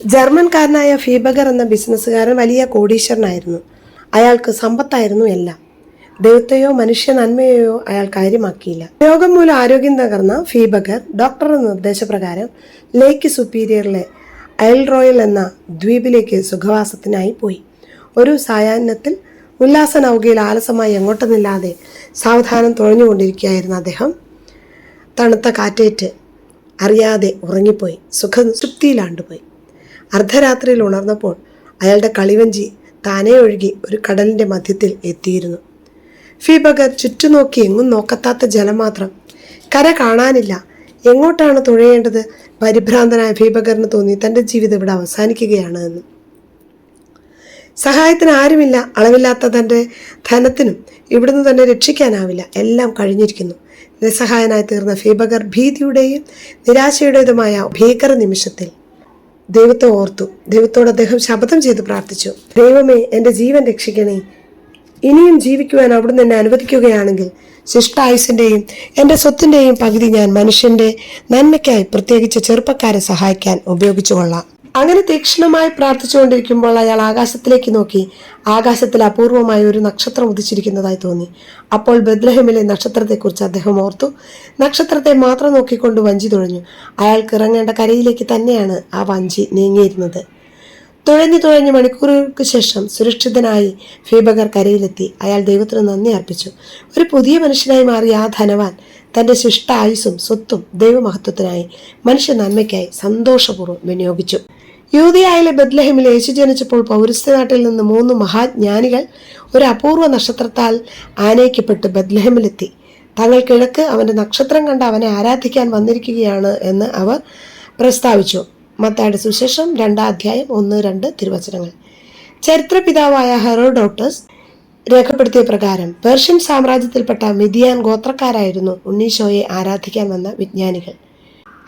ജർമ്മൻകാരനായ ഫീബഗർ എന്ന ബിസിനസ്സുകാരൻ വലിയ കോടീശ്വരനായിരുന്നു. അയാൾക്ക് സമ്പത്തായിരുന്നു എല്ലാം. ദൈവത്തെയോ മനുഷ്യ നന്മയെയോ അയാൾ കാര്യമാക്കിയില്ല. രോഗം മൂലം ആരോഗ്യം തകർന്ന ഫീബഗർ ഡോക്ടറുടെ നിർദ്ദേശപ്രകാരം ലേക്ക് സുപ്പീരിയറിലെ ഐൽ റോയൽ എന്ന ദ്വീപിലേക്ക് സുഖവാസത്തിനായി പോയി. ഒരു സായാഹ്നത്തിൽ ഉല്ലാസ നൗകയിൽ ആലസമായി എങ്ങോട്ടെന്നില്ലാതെ സാവധാനം തുഴഞ്ഞുകൊണ്ടിരിക്കുകയായിരുന്നു അദ്ദേഹം. തണുത്ത കാറ്റേറ്റ് അറിയാതെ ഉറങ്ങിപ്പോയി. സുഖതൃപ്തിയിലാണ്ടുപോയി. അർദ്ധരാത്രിയിൽ ഉണർന്നപ്പോൾ അയാളുടെ കളിവഞ്ചി താനേ ഒഴുകി ഒരു കടലിൻ്റെ മധ്യത്തിൽ എത്തിയിരുന്നു. ഫീബഗർ ചുറ്റുനോക്കി എങ്ങും നോക്കത്താത്ത ജലം മാത്രം. കര കാണാനില്ല. എങ്ങോട്ടാണ് തുഴയേണ്ടത്? പരിഭ്രാന്തനായ ഫീബഗറിന് തോന്നി തൻ്റെ ജീവിതം ഇവിടെ അവസാനിക്കുകയാണ് എന്ന്. സഹായത്തിന് ആരുമില്ല. അളവില്ലാത്ത തൻ്റെ ധനത്തിനും ഇവിടുന്ന് തന്നെ രക്ഷിക്കാനാവില്ല. എല്ലാം കഴിഞ്ഞിരിക്കുന്നു. നിസ്സഹായനായി തീർന്ന ഫീബഗർ ഭീതിയുടെയും നിരാശയുടേതുമായ ഭീകര നിമിഷത്തിൽ ദൈവത്തെ ഓർത്തു. ദൈവത്തോട് അദ്ദേഹം ശപഥം ചെയ്ത് പ്രാർത്ഥിച്ചു. ദൈവമേ, എൻ്റെ ജീവൻ രക്ഷിക്കണേ. ഇനിയും ജീവിക്കുവാൻ അവിടുന്ന് എന്നെ അനുവദിക്കുകയാണെങ്കിൽ ശിഷ്ടായുസിൻ്റെയും എൻ്റെ സ്വത്തിൻ്റെയും പകുതി ഞാൻ മനുഷ്യൻ്റെ നന്മയ്ക്കായി പ്രത്യേകിച്ച് ചെറുപ്പക്കാരെ സഹായിക്കാൻ ഉപയോഗിച്ചു കൊള്ളാം. അങ്ങനെ തീക്ഷ്ണമായി പ്രാർത്ഥിച്ചുകൊണ്ടിരിക്കുമ്പോൾ അയാൾ ആകാശത്തിലേക്ക് നോക്കി. ആകാശത്തിൽ അപൂർവമായ ഒരു നക്ഷത്രം ഉദിച്ചിരിക്കുന്നതായി തോന്നി. അപ്പോൾ ബെത്ലഹേമിലെ നക്ഷത്രത്തെക്കുറിച്ച് അദ്ദേഹം ഓർത്തു. നക്ഷത്രത്തെ മാത്രം നോക്കിക്കൊണ്ട് വഞ്ചി തുഴഞ്ഞു. അയാൾക്ക് ഇറങ്ങേണ്ട കരയിലേക്ക് തന്നെയാണ് ആ വഞ്ചി നീങ്ങിയിരുന്നത്. തുഴഞ്ഞു മണിക്കൂറുകൾക്ക് ശേഷം സുരക്ഷിതനായി ഫീബഗർ കരയിലെത്തി. അയാൾ ദൈവത്തിന് നന്ദി അർപ്പിച്ചു. ഒരു പുതിയ മനുഷ്യനായി മാറിയ ആ ധനവാൻ തൻ്റെ ശിഷ്ട ആയുസ്സും സ്വത്തും ദൈവമഹത്വത്തിനായി മനുഷ്യ നന്മയ്ക്കായി സന്തോഷപൂർവ്വം വിനിയോഗിച്ചു. യൂദയായിലെ ബെത്ലഹേമിൽ യേശു ജനിച്ചപ്പോൾ പൗരസ്ത്യ നാട്ടിൽ നിന്ന് 3 മഹാജ്ഞാനികൾ ഒരു അപൂർവ നക്ഷത്രത്താൽ ആനയിക്കപ്പെട്ട് ബെത്ലഹേമിലെത്തി. തങ്ങൾ കിഴക്ക് അവൻ്റെ നക്ഷത്രം കണ്ട് അവനെ ആരാധിക്കാൻ വന്നിരിക്കുകയാണ് എന്ന് അവർ പ്രസ്താവിച്ചു. മത്തായിയുടെ സുവിശേഷം 2-ാം അധ്യായം 1-2 തിരുവചനങ്ങൾ. ചരിത്രപിതാവായ ഹെറോഡോട്ടസ് രേഖപ്പെടുത്തിയ പ്രകാരം പേർഷ്യൻ സാമ്രാജ്യത്തിൽപ്പെട്ട മിദിയാൻ ഗോത്രക്കാരായിരുന്നു ഉണ്ണീശോയെ ആരാധിക്കാൻ വന്ന വിജ്ഞാനികൾ.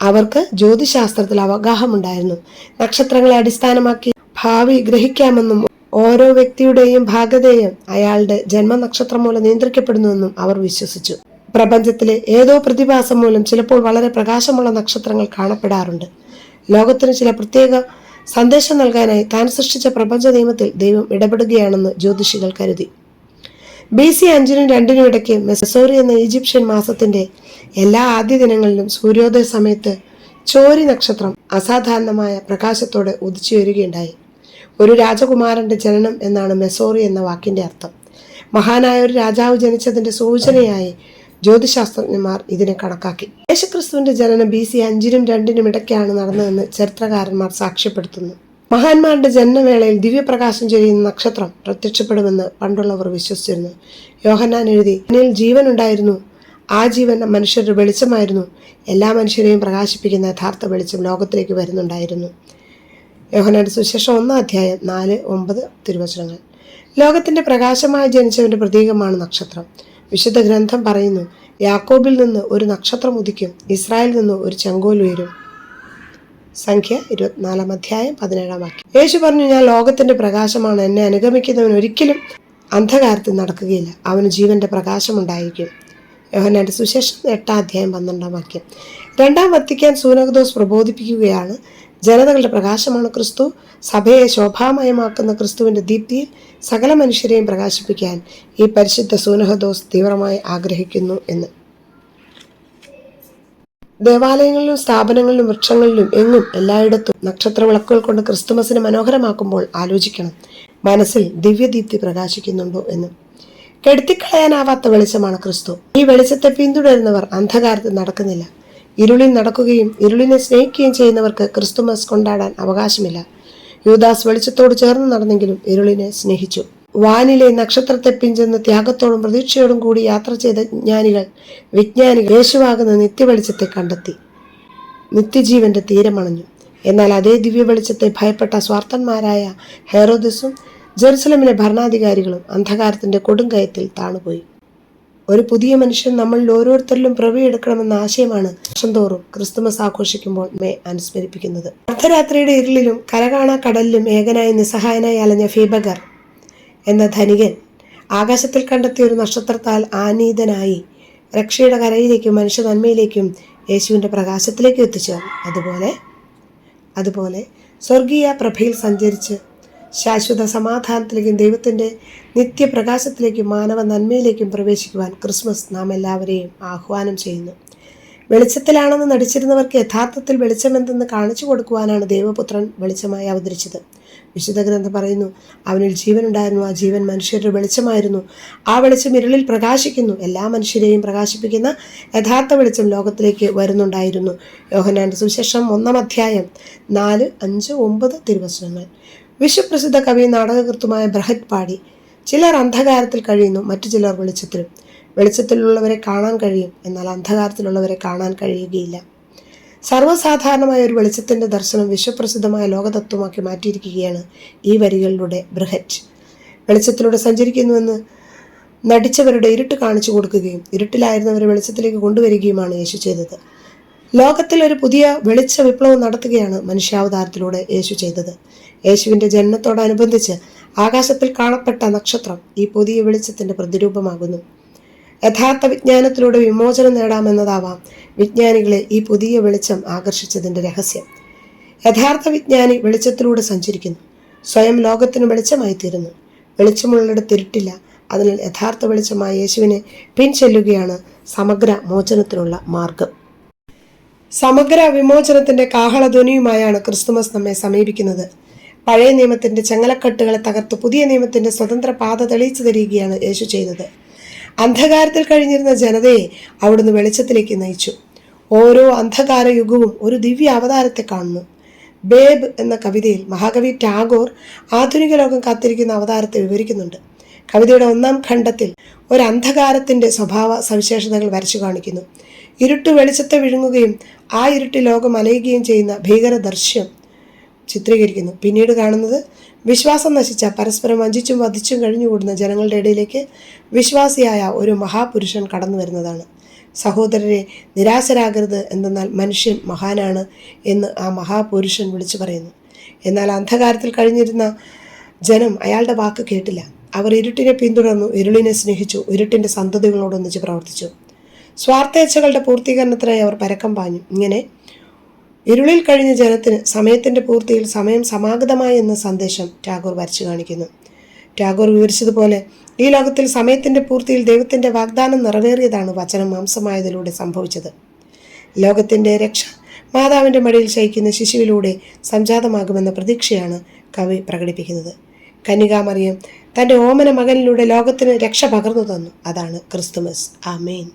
അവർക്ക് ജ്യോതിശാസ്ത്രത്തിൽ അവഗാഹമുണ്ടായിരുന്നു. നക്ഷത്രങ്ങളെ അടിസ്ഥാനമാക്കി ഭാവി ഗ്രഹിക്കാമെന്നും ഓരോ വ്യക്തിയുടെയും ഭാഗധേയം അയാളുടെ ജന്മനക്ഷത്രം മൂലം നിയന്ത്രിക്കപ്പെടുന്നുവെന്നും അവർ വിശ്വസിച്ചു. പ്രപഞ്ചത്തിലെ ഏതോ പ്രതിഭാസം മൂലം ചിലപ്പോൾ വളരെ പ്രകാശമുള്ള നക്ഷത്രങ്ങൾ കാണപ്പെടാറുണ്ട്. ലോകത്തിന് ചില പ്രത്യേക സന്ദേശം നൽകാനായി താൻ സൃഷ്ടിച്ച പ്രപഞ്ച നിയമത്തിൽ ദൈവം ഇടപെടുകയാണെന്ന് ജ്യോതിഷികൾ കരുതി. BC 5-നും 2-നും ഇടയ്ക്ക് മെസോറി എന്ന ഈജിപ്ഷ്യൻ മാസത്തിന്റെ എല്ലാ ആദ്യ ദിനങ്ങളിലും സൂര്യോദയ സമയത്ത് ചോരി നക്ഷത്രം അസാധാരണമായ പ്രകാശത്തോടെ ഉദിച്ചുയരുകയുണ്ടായി. ഒരു രാജകുമാരന്റെ ജനനം എന്നാണ് മെസോറി എന്ന വാക്കിന്റെ അർത്ഥം. മഹാനായ ഒരു രാജാവ് ജനിച്ചതിന്റെ സൂചനയായി ജ്യോതിശാസ്ത്രജ്ഞന്മാർ ഇതിനെ കണക്കാക്കി. യേശുക്രിസ്തുവിന്റെ ജനനം BC 5-നും 2-നും ഇടയ്ക്കാണ് നടന്നതെന്ന് ചരിത്രകാരന്മാർ സാക്ഷ്യപ്പെടുത്തുന്നു. മഹാന്മാരുടെ ജനനവേളയിൽ ദിവ്യപ്രകാശം ചൊരിയുന്ന നക്ഷത്രം പ്രത്യക്ഷപ്പെടുമെന്ന് പണ്ടുള്ളവർ വിശ്വസിച്ചിരുന്നു. യോഹന്നാൻ എഴുതി, "എന്നിൽ ജീവൻ ഉണ്ടായിരുന്നു, ആ ജീവൻ മനുഷ്യരുടെ വെളിച്ചമായിരുന്നു. എല്ലാ മനുഷ്യരെയും പ്രകാശിപ്പിക്കുന്ന യഥാർത്ഥ വെളിച്ചം ലോകത്തിലേക്ക് വരുന്നുണ്ടായിരുന്നു." യോഹന്നാന്റെ സുവിശേഷം 1-ാം അധ്യായം 4-9 തിരുവചനങ്ങൾ. ലോകത്തിന്റെ പ്രകാശമായി ജനിച്ചവന്റെ പ്രതീകമാണ് നക്ഷത്രം. വിശുദ്ധ ഗ്രന്ഥം പറയുന്നു, യാക്കോബിൽ നിന്ന് ഒരു നക്ഷത്രം ഉദിക്കും, ഇസ്രായേലിൽ നിന്ന് ഒരു ചെങ്കോൽ ഉയരും. സംഖ്യ 24-ാം അധ്യായം 17-ാം വാക്യം. യേശു പറഞ്ഞു, "ഞാൻ ലോകത്തിന്റെ പ്രകാശമാണ്. എന്നെ അനുഗമിക്കുന്നവൻ ഒരിക്കലും അന്ധകാരത്തിൽ നടക്കുകയില്ല. അവന് ജീവന്റെ പ്രകാശമുണ്ടായിരിക്കും." യോഹന്നാന്റെ സുവിശേഷം 8-ാം അധ്യായം 12-ാം വാക്യം. 2-ാം വത്തിക്കാൻ സൂനഹദോസ് പ്രബോധിപ്പിക്കുകയാണ്, ജനതകളുടെ പ്രകാശമാണ് ക്രിസ്തു. സഭയെ ശോഭാമയമാക്കുന്ന ക്രിസ്തുവിന്റെ ദീപ്തിയിൽ സകല മനുഷ്യരെയും പ്രകാശിപ്പിക്കാൻ ഈ പരിശുദ്ധ സൂനഹദോസ് തീവ്രമായി ആഗ്രഹിക്കുന്നു എന്ന്. ദേവാലയങ്ങളിലും സ്ഥാപനങ്ങളിലും വൃക്ഷങ്ങളിലും എങ്ങും എല്ലായിടത്തും നക്ഷത്ര വിളക്കുകൾ കൊണ്ട് ക്രിസ്തുമസിനെ മനോഹരമാക്കുമ്പോൾ ആലോചിക്കണം, മനസ്സിൽ ദിവ്യദീപ്തി പ്രകാശിക്കുന്നുണ്ടോ എന്ന്. കെടുത്തിക്കളയാനാവാത്ത വെളിച്ചമാണ് ക്രിസ്തു. ഈ വെളിച്ചത്തെ പിന്തുടരുന്നവർ അന്ധകാരത്തിൽ നടക്കുന്നില്ല. ഇരുളിൽ നടക്കുകയും ഇരുളിനെ സ്നേഹിക്കുകയും ചെയ്യുന്നവർക്ക് ക്രിസ്തുമസ് കൊണ്ടാടാൻ അവകാശമില്ല. യൂദാസ് വെളിച്ചത്തോട് ചേർന്ന് നടന്നെങ്കിലും ഇരുളിനെ സ്നേഹിച്ചു. വാനിലെ നക്ഷത്രത്തെ പിഞ്ചെന്ന് ത്യാഗത്തോടും പ്രതീക്ഷയോടും കൂടി യാത്ര ചെയ്ത വിജ്ഞാനികൾ യേശുവാകുന്ന നിത്യവെളിച്ചത്തെ കണ്ടെത്തി നിത്യജീവന്റെ തീരമണഞ്ഞു. എന്നാൽ അതേ ദിവ്യ വെളിച്ചത്തെ ഭയപ്പെട്ട സ്വാർത്ഥന്മാരായ ഹെറോദസും ജെറുസലമിലെ ഭരണാധികാരികളും അന്ധകാരത്തിന്റെ കൊടുങ്കയത്തിൽ താണുപോയി. ഒരു പുതിയ മനുഷ്യൻ നമ്മളിൽ ഓരോരുത്തരിലും പ്രവഹിയെടുക്കണമെന്ന ആശയമാണ് വർഷം തോറും ക്രിസ്തുമസ് ആഘോഷിക്കുമ്പോൾ അനുസ്മരിപ്പിക്കുന്നത്. അർദ്ധരാത്രിയുടെ ഇരുളിലും കരകാണാ കടലിലും ഏകനായി നിസ്സഹായനായി അലഞ്ഞ ഫീബഗർ എന്ന ധനികൻ ആകാശത്തിൽ കണ്ടെത്തിയ ഒരു നക്ഷത്രത്താൽ ആനീതനായി രക്ഷയുടെ കരയിലേക്കും മനുഷ്യ നന്മയിലേക്കും യേശുവിൻ്റെ പ്രകാശത്തിലേക്കും എത്തിച്ചേർന്നു. അതുപോലെ സ്വർഗീയ പ്രഭയിൽ സഞ്ചരിച്ച് ശാശ്വത സമാധാനത്തിലേക്കും ദൈവത്തിൻ്റെ നിത്യപ്രകാശത്തിലേക്കും മാനവ നന്മയിലേക്കും പ്രവേശിക്കുവാൻ ക്രിസ്മസ് നാം എല്ലാവരെയും ആഹ്വാനം ചെയ്യുന്നു. വെളിച്ചത്തിലാണെന്ന് നടിച്ചിരുന്നവർക്ക് യഥാർത്ഥത്തിൽ വെളിച്ചമെന്തെന്ന് കാണിച്ചു കൊടുക്കുവാനാണ് ദൈവപുത്രൻ വെളിച്ചമായി അവതരിച്ചത്. വിശുദ്ധ ഗ്രന്ഥം പറയുന്നു, അവനിൽ ജീവനുണ്ടായിരുന്നു, ആ ജീവൻ മനുഷ്യരുടെ വെളിച്ചമായിരുന്നു. ആ വെളിച്ചം ഇരുളിൽ പ്രകാശിക്കുന്നു. എല്ലാ മനുഷ്യരെയും പ്രകാശിപ്പിക്കുന്ന യഥാർത്ഥ വെളിച്ചം ലോകത്തിലേക്ക് വരുന്നുണ്ടായിരുന്നു. യോഹന്നാന്റെ സുവിശേഷം 1-ാം അധ്യായം 4, 5, 9 തിരുവചനങ്ങൾ. വിശ്വപ്രസിദ്ധ കവി നാടകകൃത്തുമായ ബ്രഹത് പാടി, ചിലർ അന്ധകാരത്തിൽ കഴിയുന്നു, മറ്റു ചിലർ വെളിച്ചത്തിലും. വെളിച്ചത്തിലുള്ളവരെ കാണാൻ കഴിയും, എന്നാൽ അന്ധകാരത്തിലുള്ളവരെ കാണാൻ കഴിയുകയില്ല. സർവ്വസാധാരണമായ ഒരു വെളിച്ചത്തിൻ്റെ ദർശനം വിശ്വപ്രസിദ്ധമായ ലോകതത്വമാക്കി മാറ്റിയിരിക്കുകയാണ് ഈ വരികളിലൂടെ ബ്രഹറ്റ്. വെളിച്ചത്തിലൂടെ സഞ്ചരിക്കുന്നുവെന്ന് നടിച്ചവരുടെ ഇരുട്ട് കാണിച്ചു കൊടുക്കുകയും ഇരുട്ടിലായിരുന്നവരെ വെളിച്ചത്തിലേക്ക് കൊണ്ടുവരികയുമാണ് യേശു ചെയ്തത്. ലോകത്തിൽ ഒരു പുതിയ വെളിച്ച വിപ്ലവം നടത്തുകയാണ് മനുഷ്യാവതാരത്തിലൂടെ യേശു ചെയ്തത്. യേശുവിൻ്റെ ജനനത്തോടനുബന്ധിച്ച് ആകാശത്തിൽ കാണപ്പെട്ട നക്ഷത്രം ഈ പുതിയ വെളിച്ചത്തിൻ്റെ പ്രതിരൂപമാകുന്നു. യഥാർത്ഥ വിജ്ഞാനത്തിലൂടെ വിമോചനം നേടാമെന്നതാവാം വിജ്ഞാനികളെ ഈ പുതിയ വെളിച്ചം ആകർഷിച്ചതിൻ്റെ രഹസ്യം. യഥാർത്ഥ വിജ്ഞാനി വെളിച്ചത്തിലൂടെ സഞ്ചരിക്കുന്നു, സ്വയം ലോകത്തിന് വെളിച്ചമായി തീരുന്നു. വെളിച്ചമുള്ളിടത്ത് ഇരുട്ടില്ല. അതിനാൽ യഥാർത്ഥ വെളിച്ചമായ യേശുവിനെ പിൻചെല്ലുകയാണ് സമഗ്ര മോചനത്തിനുള്ള മാർഗം. സമഗ്ര വിമോചനത്തിൻ്റെ കാഹളധ്വനിയുമായാണ് ക്രിസ്തുമസ് നമ്മെ സമീപിക്കുന്നത്. പഴയ നിയമത്തിൻ്റെ ചങ്ങലക്കെട്ടുകളെ തകർത്ത് പുതിയ നിയമത്തിൻ്റെ സ്വതന്ത്ര പാത തെളിയിച്ചു തരികയാണ് യേശു ചെയ്തത്. അന്ധകാരത്തിൽ കഴിഞ്ഞിരുന്ന ജനതയെ അവിടുന്ന് വെളിച്ചത്തിലേക്ക് നയിച്ചു. ഓരോ അന്ധകാര യുഗവും ഒരു ദിവ്യ അവതാരത്തെ കാണുന്നു. ബേബ് എന്ന കവിതയിൽ മഹാകവി ടാഗോർ ആധുനിക ലോകം കാത്തിരിക്കുന്ന അവതാരത്തെ വിവരിക്കുന്നുണ്ട്. കവിതയുടെ 1-ാം ഖണ്ഡത്തിൽ ഒരു അന്ധകാരത്തിൻ്റെ സ്വഭാവ സവിശേഷതകൾ വരച്ചു കാണിക്കുന്നു. ഇരുട്ട് വെളിച്ചത്തെ വിഴുങ്ങുകയും ആ ഇരുട്ട് ലോകം അലയുകയും ചെയ്യുന്ന ഭീകര ദൃശ്യം ചിത്രീകരിക്കുന്നു. പിന്നീട് കാണുന്നത് വിശ്വാസം നശിച്ച, പരസ്പരം വഞ്ചിച്ചും വധിച്ചും കഴിഞ്ഞുകൂടുന്ന ജനങ്ങളുടെ ഇടയിലേക്ക് വിശ്വാസിയായ ഒരു മഹാപുരുഷൻ കടന്നു വരുന്നതാണ്. സഹോദരരെ, നിരാശരാകരുത്, എന്തെന്നാൽ മനുഷ്യൻ മഹാനാണ് എന്ന് ആ മഹാപുരുഷൻ വിളിച്ചു പറയുന്നു. എന്നാൽ അന്ധകാരത്തിൽ കഴിഞ്ഞിരുന്ന ജനം അയാളുടെ വാക്ക് കേട്ടില്ല. അവർ ഇരുട്ടിനെ പിന്തുടർന്നു, ഇരുളിനെ സ്നേഹിച്ചു, ഇരുട്ടിൻ്റെ സന്തതികളോടൊന്നിച്ച് പ്രവർത്തിച്ചു. സ്വാർത്ഥേച്ഛകളുടെ പൂർത്തീകരണത്തിനായി അവർ പരക്കം പാഞ്ഞു. ഇങ്ങനെ ഇരുളിൽ കഴിഞ്ഞ ജനത്തിന് സമയത്തിൻ്റെ പൂർത്തിയിൽ സമയം സമാഗതമായി എന്ന സന്ദേശം ടാഗോർ വരച്ചു കാണിക്കുന്നു. ടാഗോർ വിവരിച്ചതുപോലെ ഈ ലോകത്തിൽ സമയത്തിൻ്റെ പൂർത്തിയിൽ ദൈവത്തിൻ്റെ വാഗ്ദാനം നിറവേറിയതാണ് വചനം മാംസമായതിലൂടെ സംഭവിച്ചത്. ലോകത്തിൻ്റെ രക്ഷ മാതാവിൻ്റെ മടിയിൽ ശയിക്കുന്ന ശിശുവിലൂടെ സംജാതമാകുമെന്ന പ്രതീക്ഷയാണ് കവി പ്രകടിപ്പിക്കുന്നത്. കന്യകാമറിയം തൻ്റെ ഓമന മകനിലൂടെ ലോകത്തിന് രക്ഷ പകർന്നു തന്നു. അതാണ് ക്രിസ്തുമസ്. ആമേൻ.